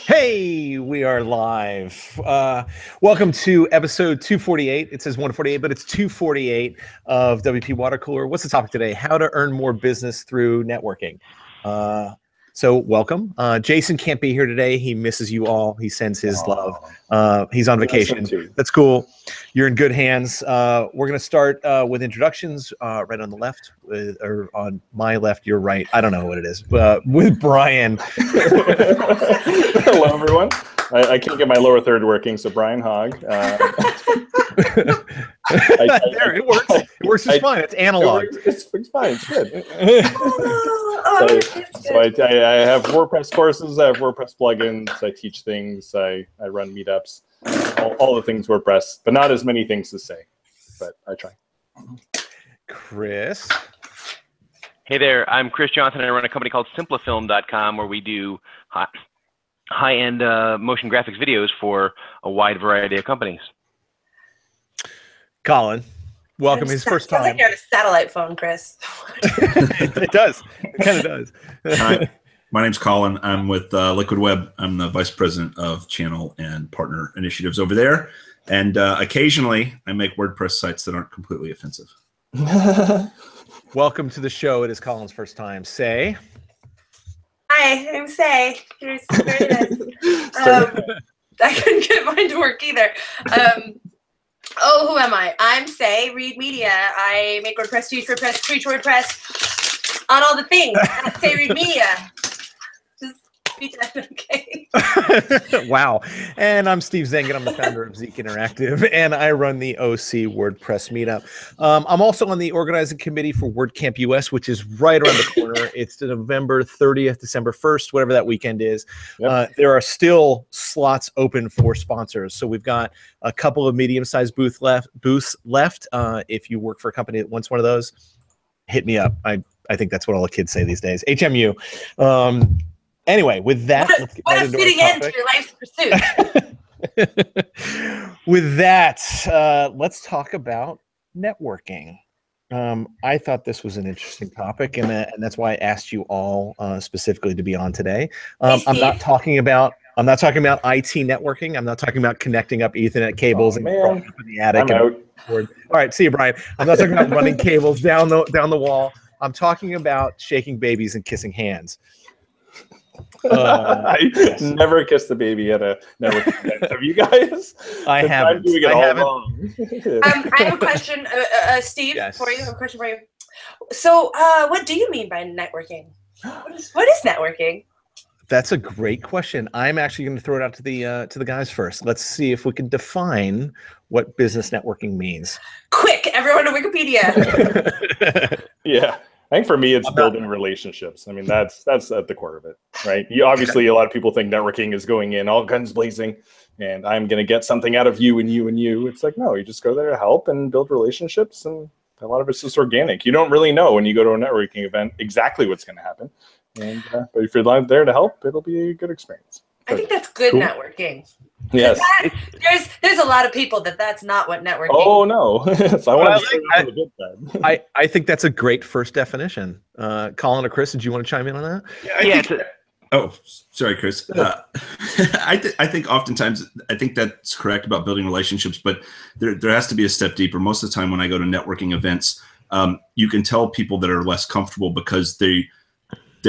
Hey, we are live. Welcome to episode 248. It says 148, but it's 248 of WP Watercooler. What's the topic today? How to earn more business through networking. So welcome. Jason can't be here today. He misses you all. He sends his love. He's on vacation. That's cool. You're in good hands. We're going to start with introductions right on the left, or on my left, your right. I don't know what it is. With Brian. Hello, everyone. I can't get my lower third working, so Brian Hogg. There, it works. It works just fine. It's analog. It's fine. It's good. So I have WordPress courses. I have WordPress plugins. I teach things. I run meetups. All the things WordPress, but not as many things to say. But I try. Chris. Hey there. I'm Chris Johnson. I run a company called Simplifilm.com where we do high-end motion graphics videos for a wide variety of companies. Colin, welcome. His first time. Sounds like you're on a satellite phone, Chris. It does. It kind of does. Hi, my name's Colin. I'm with Liquid Web. I'm the vice president of channel and partner initiatives over there. And occasionally, I make WordPress sites that aren't completely offensive. Welcome to the show. It is Colin's first time. Say. Hi, I'm Say. Here's I couldn't get mine to work either. Who am I? I'm Say, Read Media. I make WordPress, teach WordPress, preach WordPress, on all the things. At Say Read Media. Just be done, okay? Wow. And I'm Steve Zengen. I'm the founder of Zeek Interactive, and I run the OC WordPress meetup. I'm also on the organizing committee for WordCamp US, which is right around the corner. It's November 30th, December 1st, whatever that weekend is. Yep. There are still slots open for sponsors. So we've got a couple of medium-sized booths left. If you work for a company that wants one of those, hit me up. I think that's what all the kids say these days. HMU. Anyway, with that, let's get right into our topic. To your life's pursuit. With that, let's talk about networking. I thought this was an interesting topic, and that's why I asked you all specifically to be on today. I'm not talking about IT networking. I'm not talking about connecting up Ethernet cables and crawling up in the attic. All right, see you, Brian. I'm not talking about running cables down the wall. I'm talking about shaking babies and kissing hands. I never kissed a baby at a networking event. Have you guys? I haven't. I have a question, Steve. Yes. For you, I have a question for you. So, what do you mean by networking? What is networking? That's a great question. I'm actually going to throw it out to the guys first. Let's see if we can define what business networking means. Quick, everyone to Wikipedia. Yeah. I think for me, it's building relationships. I mean, that's at the core of it, right? Obviously, a lot of people think networking is going in all guns blazing, and I'm going to get something out of you and you and you. It's like, no, you just go there to help and build relationships, and a lot of it's just organic. You don't really know when you go to a networking event exactly what's going to happen, and but if you're there to help, it'll be a good experience. I think that's good networking. Yes. There's a lot of people that's not what networking is. Oh, no. So I think that's a great first definition. Colin or Chris, did you want to chime in on that? Oh, sorry, Chris. I think oftentimes, I think that's correct about building relationships, but there has to be a step deeper. Most of the time when I go to networking events, you can tell people that are less comfortable because they're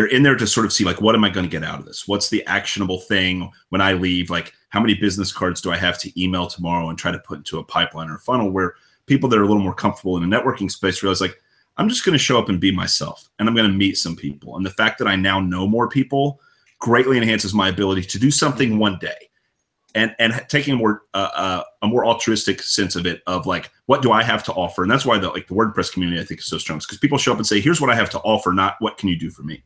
in there to sort of see, like, what am I going to get out of this? What's the actionable thing when I leave? Like, how many business cards do I have to email tomorrow and try to put into a pipeline or a funnel? Where people that are a little more comfortable in a networking space realize, like, I'm just going to show up and be myself, and I'm going to meet some people. And the fact that I now know more people greatly enhances my ability to do something one day. And taking a more altruistic sense of it, of like, what do I have to offer? And that's why the WordPress community, I think, is so strong, because people show up and say, here's what I have to offer, not what can you do for me.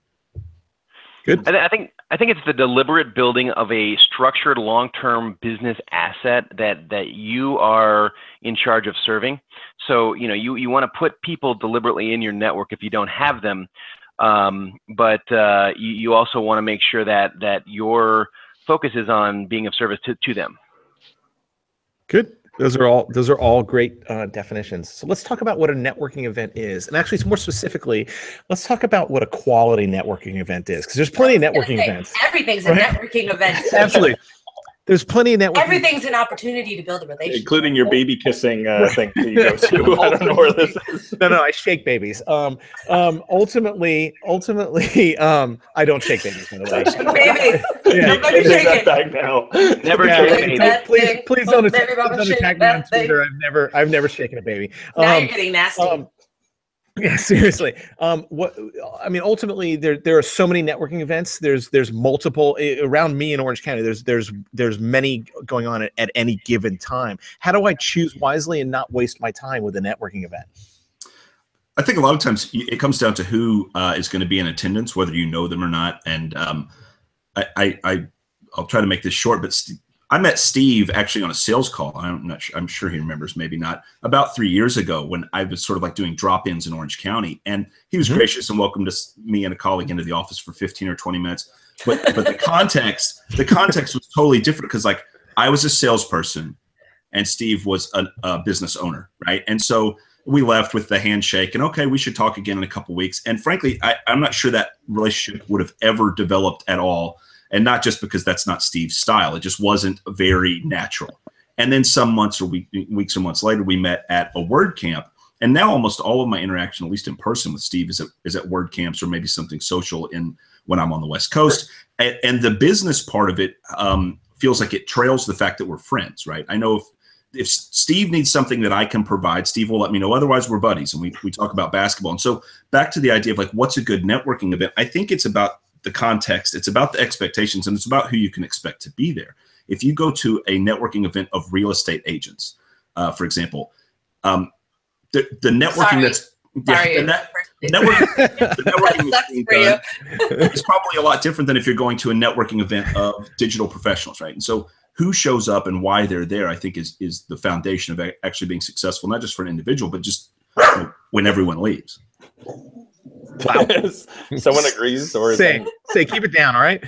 Good. I think it's the deliberate building of a structured long-term business asset that you are in charge of serving. So you want to put people deliberately in your network if you don't have them, but you also want to make sure that your focus is on being of service to them. Good. Those are all great definitions. So let's talk about what a networking event is, and actually, more specifically, let's talk about what a quality networking event is, because there's plenty of networking events. Everything's a networking event. Absolutely, there's plenty of networking. Everything's an opportunity to build a relationship, including your baby kissing thing that you go to. I don't know where this is. No, I shake babies. Ultimately, I don't shake babies. By the way, babies. Yeah. Nobody Take that shaking. back now. Never shake a baby. Please don't Baby mama shake attack me on that thing. Twitter. I've never shaken a baby. Now you're getting nasty. Yeah, seriously. Ultimately, there are so many networking events. There's multiple around me in Orange County. There's many going on at any given time. How do I choose wisely and not waste my time with a networking event? I think a lot of times it comes down to who is going to be in attendance, whether you know them or not. And I'll try to make this short, but I met Steve actually on a sales call. I'm sure he remembers, maybe not, about 3 years ago when I was sort of like doing drop-ins in Orange County, and he was gracious and welcomed me and a colleague into the office for 15 or 20 minutes. But the context was totally different, because like I was a salesperson and Steve was a business owner, right? And so we left with the handshake and, okay, we should talk again in a couple of weeks. And frankly, I'm not sure that relationship would have ever developed at all. And not just because that's not Steve's style. It just wasn't very natural. And then some months or weeks or months later, we met at a WordCamp. And now almost all of my interaction, at least in person with Steve, is at WordCamps or maybe something social when I'm on the West Coast. And the business part of it feels like it trails the fact that we're friends, right? I know if Steve needs something that I can provide, Steve will let me know. Otherwise, we're buddies, and we talk about basketball. And so back to the idea of like, what's a good networking event? I think it's about the context, it's about the expectations, and it's about who you can expect to be there. If you go to a networking event of real estate agents, for example, the networking the networking is probably a lot different than if you're going to a networking event of digital professionals, right? And so who shows up and why they're there, I think is the foundation of actually being successful, not just for an individual, but just when everyone leaves. Wow. Someone agrees, or say keep it down, all right?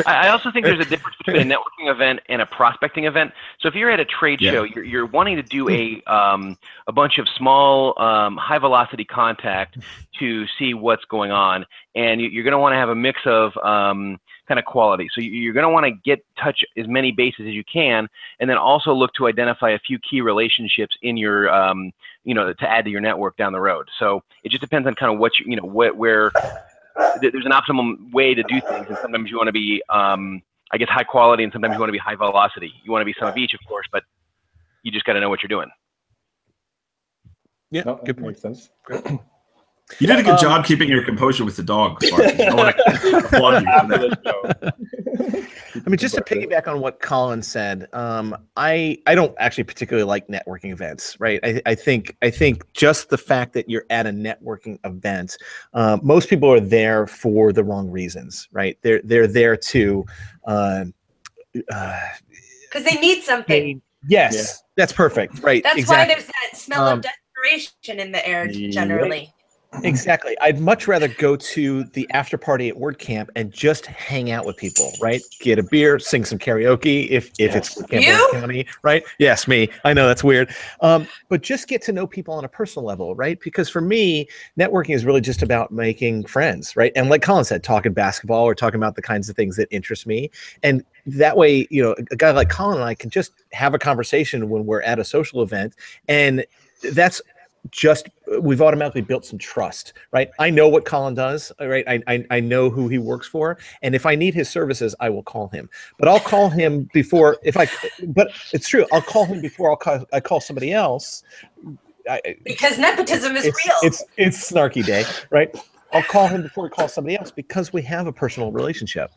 I also think there's a difference between a networking event and a prospecting event. So if you're at a trade show, you're wanting to do a bunch of small, high velocity contact to see what's going on, and you're going to want to have a mix of kind of quality. So you're going to want to touch as many bases as you can, and then also look to identify a few key relationships in your to add to your network down the road. So it just depends on kind of what where there's an optimum way to do things, and sometimes you want to be high quality, and sometimes you want to be high velocity. You want to be some of each, of course, but you just got to know what you're doing. Yeah, no, good point. Makes sense. You did a good job keeping your composure with the dog. I want to applaud you for that. I mean, just to piggyback on what Colin said, I don't actually particularly like networking events, right? I think just the fact that you're at a networking event, most people are there for the wrong reasons, right? They're there to because they need something. Yes, that's perfect, right? That's exactly. why there's that smell of desperation in the air generally. Exactly. I'd much rather go to the after party at WordCamp and just hang out with people, right? Get a beer, sing some karaoke if it's WordCamp County, right? Yes, me. I know that's weird. But just get to know people on a personal level, right? Because for me, networking is really just about making friends, right? And like Colin said, talking basketball or talking about the kinds of things that interest me. And that way, a guy like Colin and I can just have a conversation when we're at a social event, and that's just we've automatically built some trust, right? I know what Colin does, right? I know who he works for, and if I need his services, I will call him. But I'll call him before but it's true. I'll call him before I call somebody else. Because nepotism is real. It's snarky day, right? I'll call him before I call somebody else because we have a personal relationship.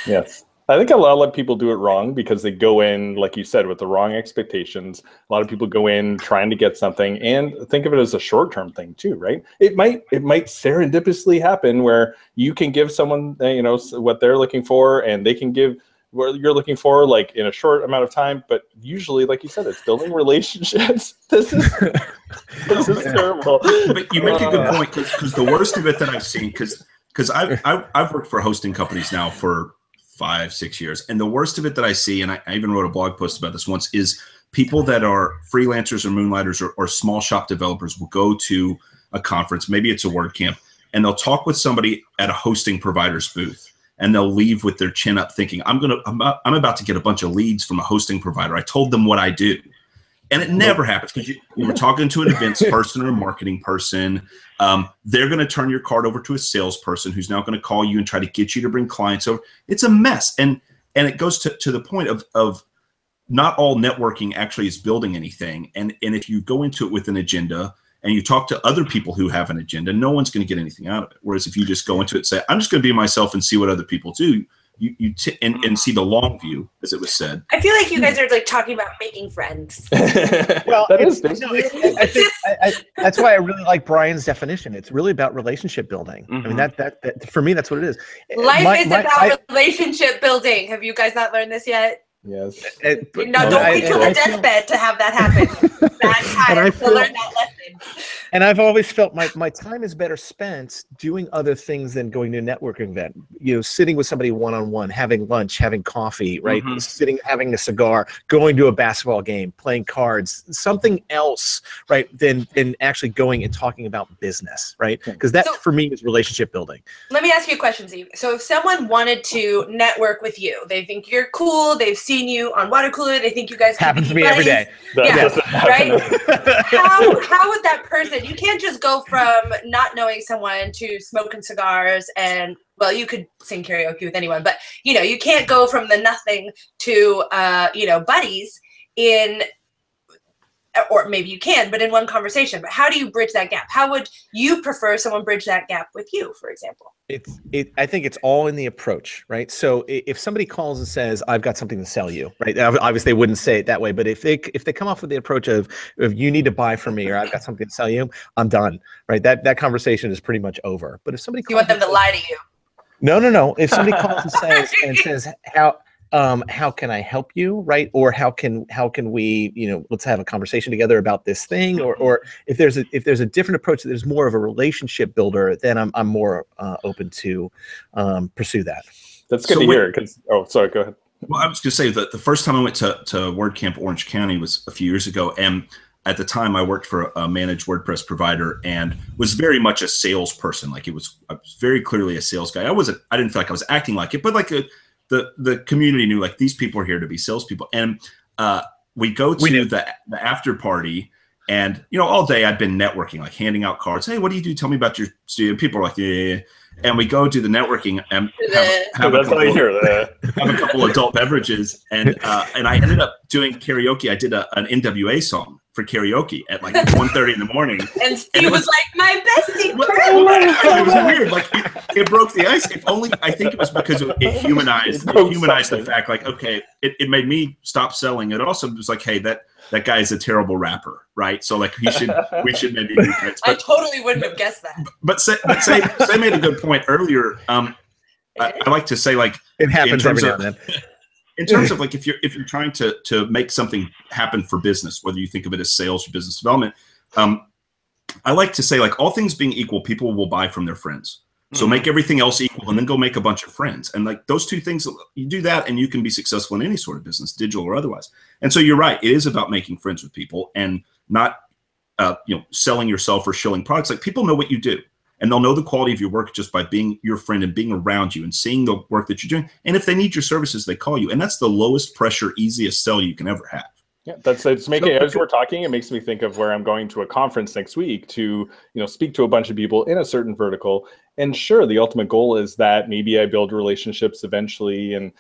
Yes. I think a lot of people do it wrong because they go in, like you said, with the wrong expectations. A lot of people go in trying to get something and think of it as a short-term thing too, right? It might serendipitously happen where you can give someone, what they're looking for, and they can give what you're looking for, like in a short amount of time. But usually, like you said, it's building relationships. This is terrible. But you make a good point, because the worst of it that I've seen, because I've worked for hosting companies now for 5-6 years, and the worst of it that I see, and I even wrote a blog post about this once, is people that are freelancers or moonlighters or small shop developers will go to a conference, maybe it's a WordCamp, and they'll talk with somebody at a hosting provider's booth, and they'll leave with their chin up thinking, I'm about to get a bunch of leads from a hosting provider. I told them what I do. And it never happens, because you were talking to an events person or a marketing person. They're going to turn your card over to a salesperson who's now going to call you and try to get you to bring clients over. It's a mess. And it goes to the point of not all networking actually is building anything. And if you go into it with an agenda and you talk to other people who have an agenda, no one's going to get anything out of it. Whereas if you just go into it and say, I'm just going to be myself and see what other people do, and see the long view, as it was said. I feel like you guys are like talking about making friends. Well, that's why I really like Brian's definition. It's really about relationship building. I mean, that for me, that's what it is. Life is about relationship building. Have you guys not learned this yet? Yes. Don't wait till the deathbed to have that happen. That's time to learn that lesson. And I've always felt my time is better spent doing other things than going to a networking event. You know, sitting with somebody one-on-one, having lunch, having coffee, right? Sitting, having a cigar, going to a basketball game, playing cards, something else, right? Than actually going and talking about business, right? Because that for me is relationship building. Let me ask you a question, Steve. So if someone wanted to network with you, they think you're cool, they've seen you on Watercooler, they think you guys happens to me every day. Right? How would that person, you can't just go from not knowing someone to smoking cigars and, well, you could sing karaoke with anyone, but you know, you can't go from the nothing to buddies in, or maybe you can, but in one conversation. But how do you bridge that gap? How would you prefer someone bridge that gap with you, for example? I think it's all in the approach, right? So if somebody calls and says, I've got something to sell you, right? Obviously they wouldn't say it that way, but if they come off with the approach of you need to buy from me, or I've got something to sell you, I'm done, right? That conversation is pretty much over. But if somebody you want them to lie to you? No. If somebody calls and says how can I help you, right? Or how can we, let's have a conversation together about this thing, or if there's a different approach that is more of a relationship builder, then I'm more open to pursue that. That's good to hear. Sorry, go ahead. Well, I was going to say that the first time I went to WordCamp Orange County was a few years ago, and at the time I worked for a managed WordPress provider and was very much a salesperson. Like I was very clearly a sales guy. I didn't feel like I was acting like it, but like the community knew, like, these people are here to be salespeople. And we go to the after party, and all day I'd been networking, like handing out cards. Hey, what do you do? Tell me about your studio. People are like, yeah. And we go do the networking and have a couple adult beverages, and I ended up doing karaoke. I did an NWA song for karaoke at like 1:30 in the morning. And Steve was like, my bestie. It was weird. Like it broke the ice. If only, I think it was because it humanized the fact, like, okay, it made me stop selling. It also was like, hey, that guy is a terrible rapper, right? So like we should maybe be friends. I totally wouldn't have guessed that. But say made a good point earlier. I like to say, like, it happens every now and then. In terms of, like, if you're trying to make something happen for business, whether you think of it as sales or business development, I like to say, like, all things being equal, people will buy from their friends. So make everything else equal, and then go make a bunch of friends. And like those two things, you do that, and you can be successful in any sort of business, digital or otherwise. And so you're right; it is about making friends with people, and not selling yourself or shilling products. Like, people know what you do, and they'll know the quality of your work just by being your friend and being around you and seeing the work that you're doing. And if they need your services, they call you. And that's the lowest pressure, easiest sell you can ever have. Yeah, it's making, as we're talking, it makes me think of where I'm going to a conference next week to, speak to a bunch of people in a certain vertical. And sure, the ultimate goal is that maybe I build relationships eventually and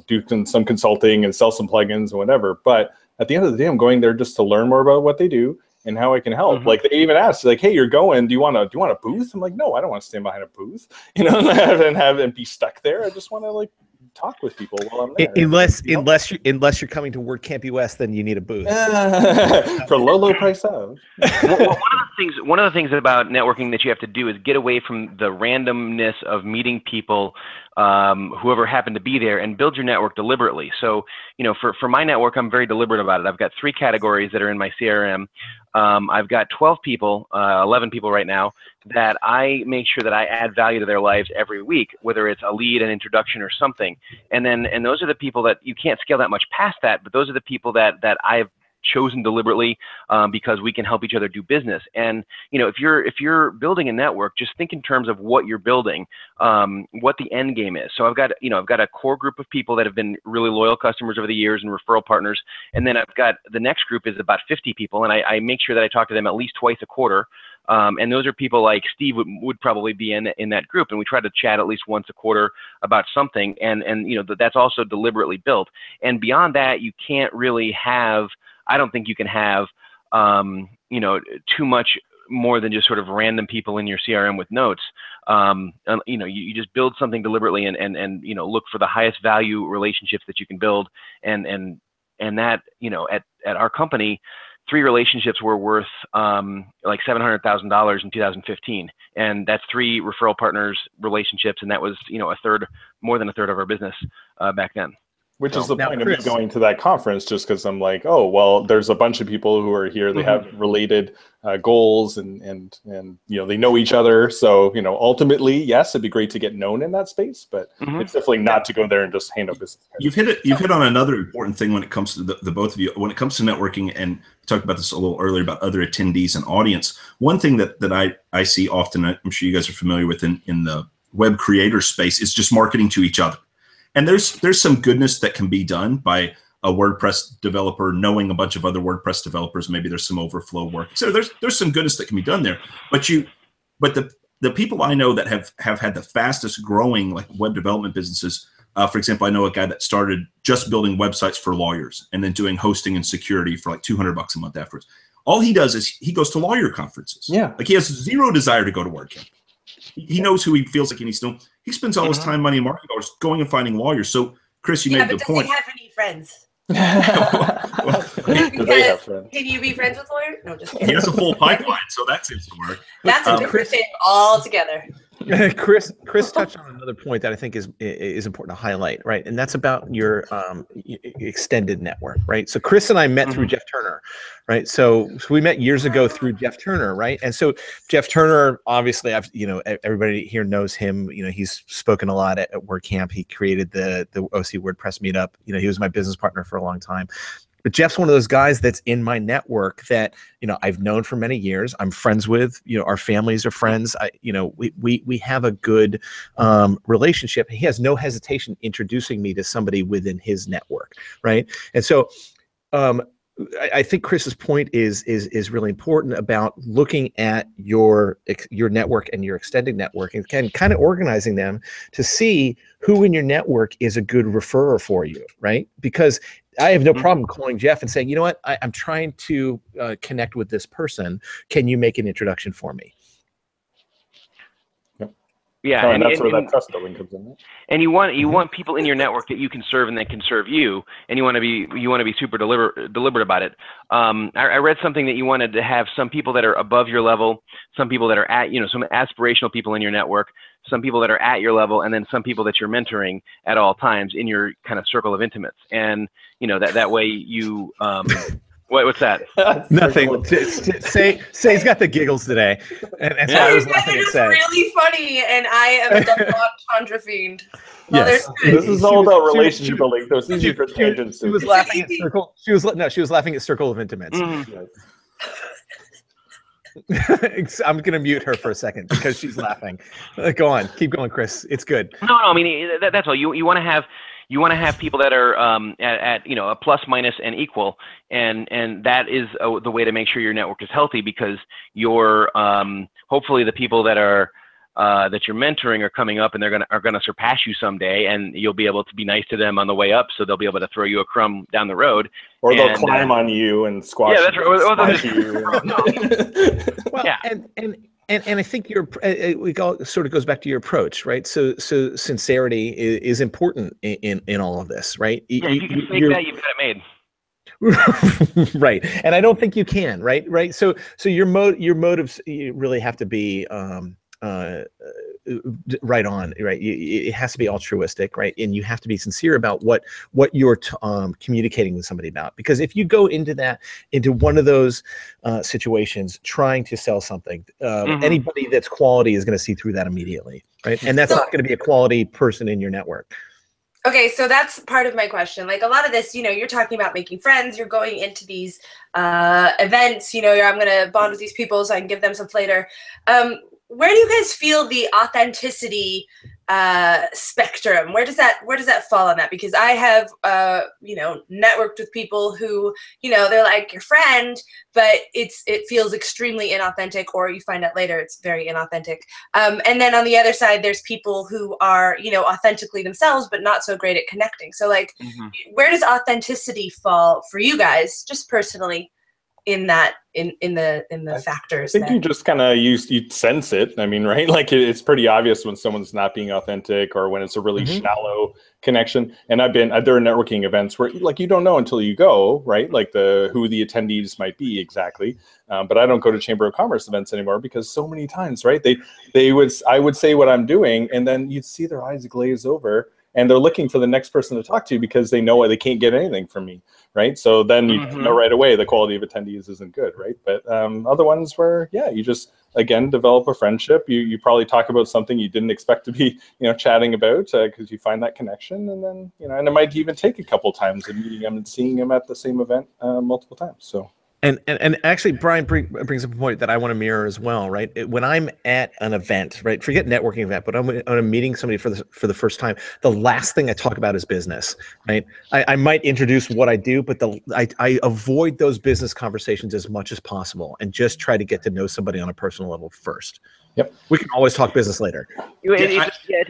do some consulting and sell some plugins and whatever. But at the end of the day, I'm going there just to learn more about what they do and how I can help. Like, they even asked, like, hey, you're going, do you want a booth? I'm like, no, I don't want to stand behind a booth, and be stuck there. I just want to, like, talk with people while I'm there. Unless you're coming to WordCamp US, then you need a booth for low price of. One of the things about networking that you have to do is get away from the randomness of meeting people whoever happened to be there, and build your network deliberately. So, you know, for my network, I'm very deliberate about it. I've got 3 categories that are in my CRM. I've got 12 people, 11 people right now, that I make sure that I add value to their lives every week, whether it's a lead, an introduction, or something. And those are the people that you can't scale that much past that, but those are the people that I've chosen deliberately because we can help each other do business. And you know, if you're building a network, just think in terms of what you're building, what the end game is. So I've got a core group of people that have been really loyal customers over the years and referral partners, and then I've got the next group is about 50 people, and I make sure that I talk to them at least twice a quarter. And those are people like Steve would probably be in that group, and we try to chat at least once a quarter about something. And you know, that's also deliberately built. And beyond that, you can't really have, I don't think you can have, you know, too much more than just sort of random people in your CRM with notes. You know, you just build something deliberately and you know, look for the highest value relationships that you can build. And that, you know, at our company, 3 relationships were worth like $700,000 in 2015, and that's 3 referral partners relationships, and that was, you know, more than a third of our business back then. Which is the point of me going to that conference, just because I'm like, oh, well, there's a bunch of people who are here. They have related goals and you know, they know each other. So, you know, ultimately, yes, it'd be great to get known in that space, but it's definitely not to go there and just hand out business cards. You've hit on another important thing when it comes to the both of you. When it comes to networking, and we talked about this a little earlier about other attendees and audience. One thing that I see often, I'm sure you guys are familiar with in the web creator space, is just marketing to each other. And there's some goodness that can be done by a WordPress developer knowing a bunch of other WordPress developers. Maybe there's some overflow work. So there's some goodness that can be done there. But the people I know that have had the fastest growing like web development businesses, for example, I know a guy that started just building websites for lawyers and then doing hosting and security for like $200 a month afterwards. All he does is he goes to lawyer conferences. Yeah, like he has zero desire to go to WordCamp. He knows who he feels like he needs to know. He spends all his time, money, and marketing dollars going and finding lawyers. So, Chris, you made the point. Does he have any friends? Do they have friends? Can you be friends with lawyers? No, just kidding. He has a full pipeline, so that seems to work. That's a different thing altogether. Chris touched on another point that I think is important to highlight, right? And that's about your extended network, right? So Chris and I met through Jeff Turner, right? So we met years ago through Jeff Turner, right? And so Jeff Turner, obviously, everybody here knows him. You know, he's spoken a lot at WordCamp. He created the OC WordPress meetup. You know, he was my business partner for a long time. But Jeff's one of those guys that's in my network that, you know, I've known for many years. I'm friends with, you know, our families are friends. We have a good relationship. He has no hesitation introducing me to somebody within his network, right? And so I think Chris's point is really important about looking at your network and your extended network and kind of organizing them to see who in your network is a good referrer for you, right? Because I have no problem calling Jeff and saying, you know what, I'm trying to connect with this person. Can you make an introduction for me? Yeah, and that's where that trust building comes in. And you want people in your network that you can serve and that can serve you, and you want to be super deliberate about it. I read something that you wanted to have some people that are above your level, some people that are at, you know, some aspirational people in your network, some people that are at your level, and then some people that you're mentoring at all times in your kind of circle of intimates. And you know, that way you what's that? Nothing. Say he's got the giggles today, and so I was laughing at Say. Really funny, and I am a double entendre fiend. Yes, this is all about relationship building. So it's easy for tangents. She was laughing at circle. She was laughing at circle of intimates. I'm gonna mute her for a second because she's laughing. Go on, keep going, Chris. It's good. No, I mean that's all. You want to have people that are at you know, a plus, minus, and equal, and that is the way to make sure your network is healthy, because you're hopefully the people that are that you're mentoring are coming up, and are gonna surpass you someday, and you'll be able to be nice to them on the way up, so they'll be able to throw you a crumb down the road, or they'll climb on you and squash. Yeah, that's right. You. Well, yeah. And I think it sort of goes back to your approach, right? So sincerity is important in all of this, right? Yeah, if you can fake that, you've got it made. Right, and I don't think you can, right? So your motives really have to be right on, right? It has to be altruistic, right? And you have to be sincere about what you're communicating with somebody about. Because if you go into one of those situations trying to sell something, anybody that's quality is going to see through that immediately, right? And that's not going to be a quality person in your network. Okay, so that's part of my question. Like a lot of this, you're talking about making friends. You're going into these events. I'm going to bond with these people so I can give them some flavor. Where do you guys feel the authenticity spectrum? Where does that fall on that? Because I have networked with people who they're like your friend, but it feels extremely inauthentic, or you find out later it's very inauthentic. And then on the other side, there's people who are authentically themselves, but not so great at connecting. So like, where does authenticity fall for you guys, just personally? In the factors. I think you just kind of you sense it. I mean, right? Like it's pretty obvious when someone's not being authentic or when it's a really shallow connection. And there are networking events where like you don't know until you go, right? Like who the attendees might be exactly. But I don't go to Chamber of Commerce events anymore because so many times, right? I would say what I'm doing, and then you'd see their eyes glaze over. And they're looking for the next person to talk to because they know they can't get anything from me, right? So then you know right away the quality of attendees isn't good, right? But other ones where, you just, again, develop a friendship. You probably talk about something you didn't expect to be, chatting about because you find that connection. And then, and it might even take a couple times of meeting them and seeing them at the same event multiple times, so. And actually, Brian brings up a point that I want to mirror as well, right? When I'm at an event, right? Forget networking event, but I'm meeting somebody for the first time. The last thing I talk about is business, right? I might introduce what I do, but I avoid those business conversations as much as possible and just try to get to know somebody on a personal level first. Yep. We can always talk business later. It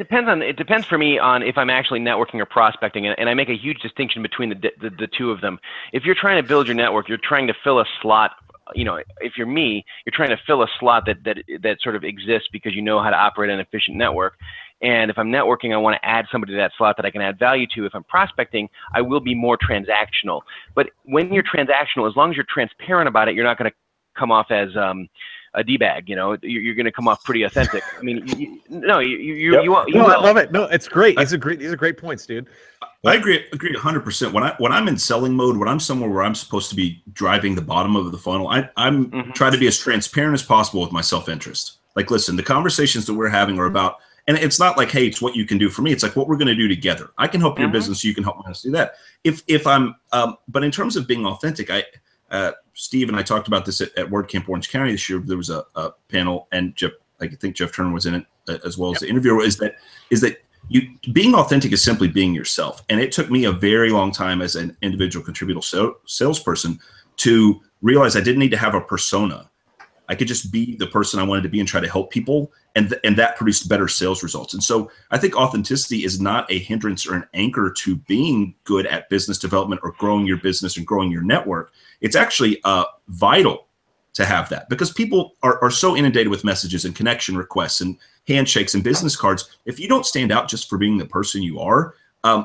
depends for me on if I'm actually networking or prospecting, and I make a huge distinction between the two of them. If you're trying to build your network, you're trying to fill a slot. If you're me, you're trying to fill a slot that sort of exists because you know how to operate an efficient network. And if I'm networking, I want to add somebody to that slot that I can add value to. If I'm prospecting, I will be more transactional. But when you're transactional, as long as you're transparent about it, you're not going to come off as a D-bag, you're going to come off pretty authentic. I mean, I love it. No, it's great. These are great points, dude. I agree 100%. When I'm in selling mode, when I'm somewhere where I'm supposed to be driving the bottom of the funnel, I'm trying to be as transparent as possible with my self-interest. Like, listen, the conversations that we're having are about, and it's not like, hey, it's what you can do for me. It's like what we're going to do together. I can help your business. You can help us do that. If I'm, but in terms of being authentic, Steve and I talked about this at WordCamp Orange County this year. There was a panel, and I think Jeff Turner was in it as well as the interviewer. Is that you being authentic is simply being yourself. And it took me a very long time as an individual contributor salesperson to realize I didn't need to have a persona. I could just be the person I wanted to be and try to help people, and that produced better sales results. And so I think authenticity is not a hindrance or an anchor to being good at business development or growing your business and growing your network. It's actually vital to have that, because people are so inundated with messages and connection requests and handshakes and business cards. If you don't stand out just for being the person you are,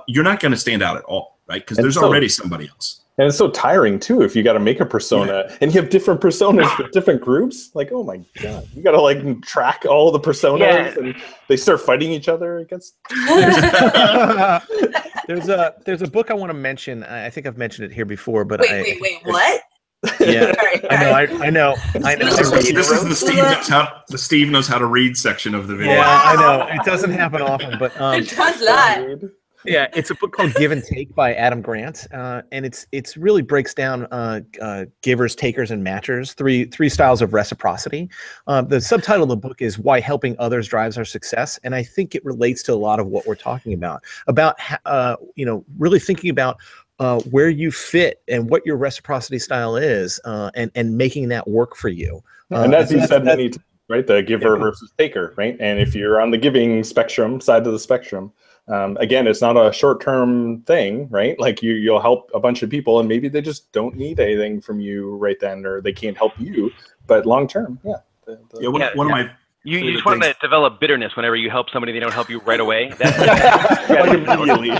you're not going to stand out at all, right? Because there's already somebody else. And it's so tiring too if you got to make a persona and you have different personas for different groups. Like, oh my god, you got to like track all the personas and they start fighting each other. It gets. There's a book I want to mention. I think I've mentioned it here before, but wait, what? Yeah, I know. This is the Steve knows how to read section of the video. Yeah, I know. It doesn't happen often, but it does not. Yeah, it's a book called Give and Take by Adam Grant, and it's really breaks down givers, takers, and matchers, three styles of reciprocity. The subtitle of the book is Why Helping Others Drives Our Success, and I think it relates to a lot of what we're talking about really thinking about where you fit and what your reciprocity style is, and making that work for you. And as you said many times, right? The giver versus taker, right? And if you're on the giving spectrum, side of the spectrum, again, it's not a short-term thing, right? Like you'll help a bunch of people and maybe they just don't need anything from you right then, or they can't help you, but long-term, one of my you just want to develop bitterness whenever you help somebody, they don't help you right away. Immediately.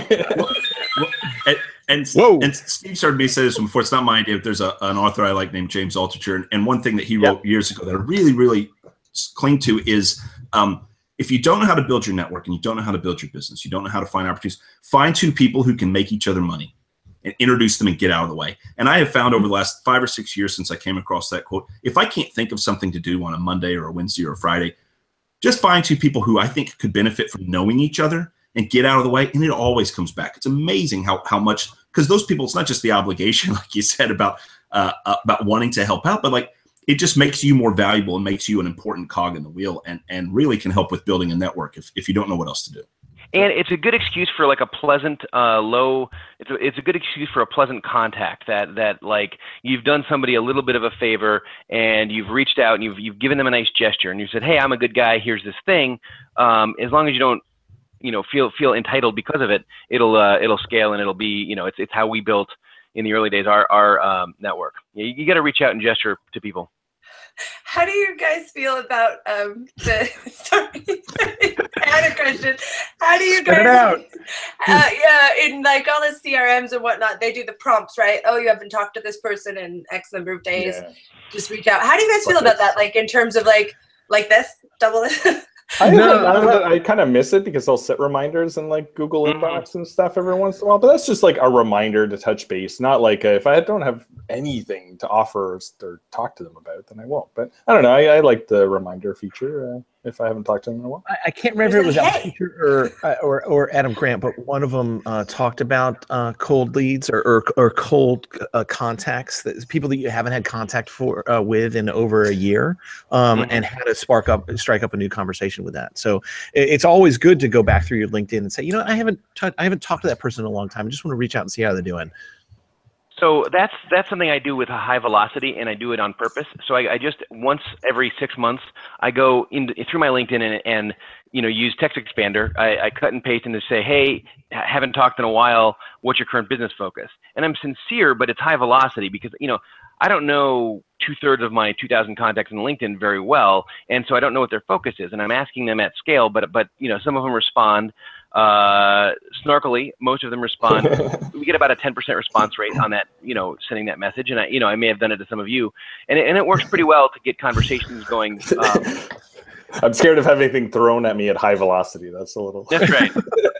And Steve started me say this before. It's not my idea. There's an author I like named James Altucher, and one thing that he wrote years ago that I really, really cling to is if you don't know how to build your network and you don't know how to build your business, you don't know how to find opportunities, find two people who can make each other money and introduce them and get out of the way. And I have found over the last 5 or 6 years since I came across that quote, if I can't think of something to do on a Monday or a Wednesday or a Friday, just find two people who I think could benefit from knowing each other and get out of the way. And it always comes back. It's amazing how much, because those people, it's not just the obligation, like you said, about wanting to help out, but like, it just makes you more valuable and makes you an important cog in the wheel, and really can help with building a network if you don't know what else to do. And it's a good excuse for like a pleasant it's a good excuse for a pleasant contact that like you've done somebody a little bit of a favor and you've reached out and you've given them a nice gesture and you said, hey, I'm a good guy, here's this thing. As long as you don't, feel entitled because of it, it'll scale, and it'll be, it's how we built in the early days our network. You got to reach out and gesture to people. How do you guys feel about sorry, I had a question. How do you guys? Spit it out. In like all the CRMs and whatnot, they do the prompts, right? Oh, you haven't talked to this person in X number of days. Yeah. Just reach out. How do you guys feel about that? Like in terms of like this, double this? I kind of miss it because I'll set reminders in like Google Inbox and stuff every once in a while. But that's just like a reminder to touch base, not like if I don't have anything to offer or talk to them about, then I won't. But I don't know. I like the reminder feature if I haven't talked to them in a while. I can't remember if it was Al Feature or Adam Grant, but one of them talked about cold leads or cold contacts, that people that you haven't had contact with in over a year, and how to strike up a new conversation with that. So it's always good to go back through your LinkedIn and say, I haven't talked to that person in a long time. I just want to reach out and see how they're doing. So that's something I do with a high velocity, and I do it on purpose. So I just once every 6 months I go through my LinkedIn and use text expander. I cut and paste and just say, hey, haven't talked in a while. What's your current business focus? And I'm sincere, but it's high velocity because I don't know 2/3 of my 2,000 contacts in LinkedIn very well, and so I don't know what their focus is. And I'm asking them at scale, but some of them respond. Snarkily, most of them respond. We get about a 10% response rate on that, sending that message. And I may have done it to some of you, and it works pretty well to get conversations going. I'm scared of having anything thrown at me at high velocity. That's a little. That's right.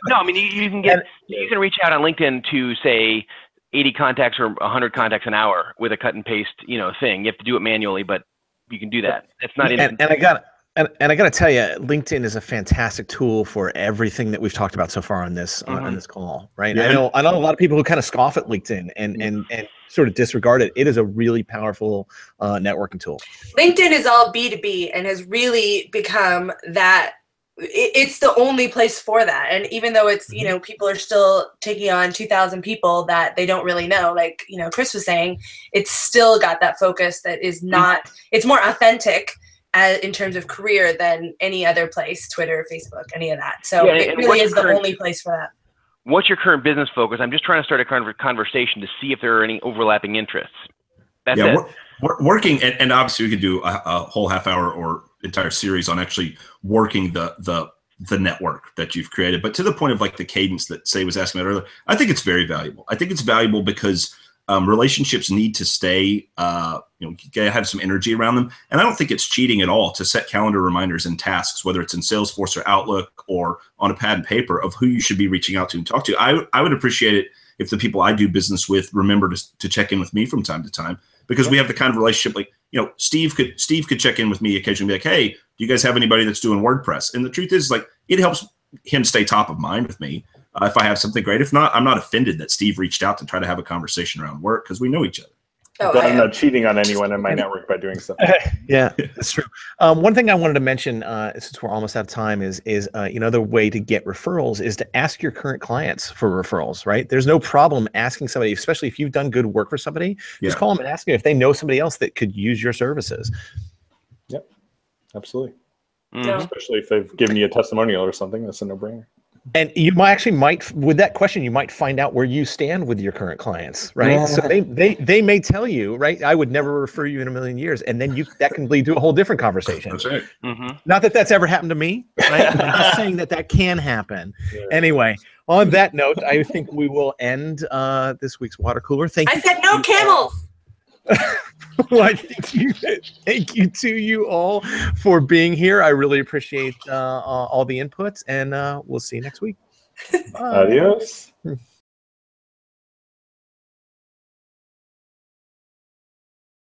No, I mean you can reach out on LinkedIn to say 80 contacts or 100 contacts an hour with a cut and paste, thing. You have to do it manually, but you can do that. It's not. And I got to tell you, LinkedIn is a fantastic tool for everything that we've talked about so far on this on this call, right? Yeah. I know a lot of people who kind of scoff at LinkedIn and sort of disregard it. It is a really powerful networking tool. LinkedIn is all B2B and has really become that. It's the only place for that. And even though it's, people are still taking on 2,000 people that they don't really know, like, Chris was saying, it's still got that focus that is not, it's more authentic in terms of career than any other place, Twitter, Facebook, any of that. So it really is the only place for that. What's your current business focus? I'm just trying to start a conversation to see if there are any overlapping interests. That's it. Working, and obviously we could do a whole half hour or entire series on actually working the network that you've created. But to the point of like the cadence that Say was asking about earlier, I think it's very valuable. I think it's valuable because relationships need to stay, you gotta have some energy around them. And I don't think it's cheating at all to set calendar reminders and tasks, whether it's in Salesforce or Outlook or on a pad and paper, of who you should be reaching out to and talk to. I would appreciate it if the people I do business with remember to check in with me from time to time, because we have the kind of relationship, like, Steve could check in with me occasionally, and be like, hey, do you guys have anybody that's doing WordPress? And the truth is, like, it helps him stay top of mind with me. If I have something great. If not, I'm not offended that Steve reached out to try to have a conversation around work, because we know each other. But I'm not cheating on anyone in my network by doing stuff. Yeah, that's true. One thing I wanted to mention, since we're almost out of time, is another way to get referrals is to ask your current clients for referrals, right? There's no problem asking somebody, especially if you've done good work for somebody, just call them and ask them if they know somebody else that could use your services. Yep, absolutely. Especially if they've given you a testimonial or something, that's a no-brainer. And you might with that question, you might find out where you stand with your current clients, right? Yeah. So they may tell you, right, I would never refer you in a million years, and then that can lead to a whole different conversation. That's right. Not that that's ever happened to me, right? I'm just saying that can happen. Yeah. Anyway, on that note, I think we will end this week's water cooler. Thank you. I said no camels. Well, thank you to you all for being here. I really appreciate all the inputs, and we'll see you next week. Bye. Adios.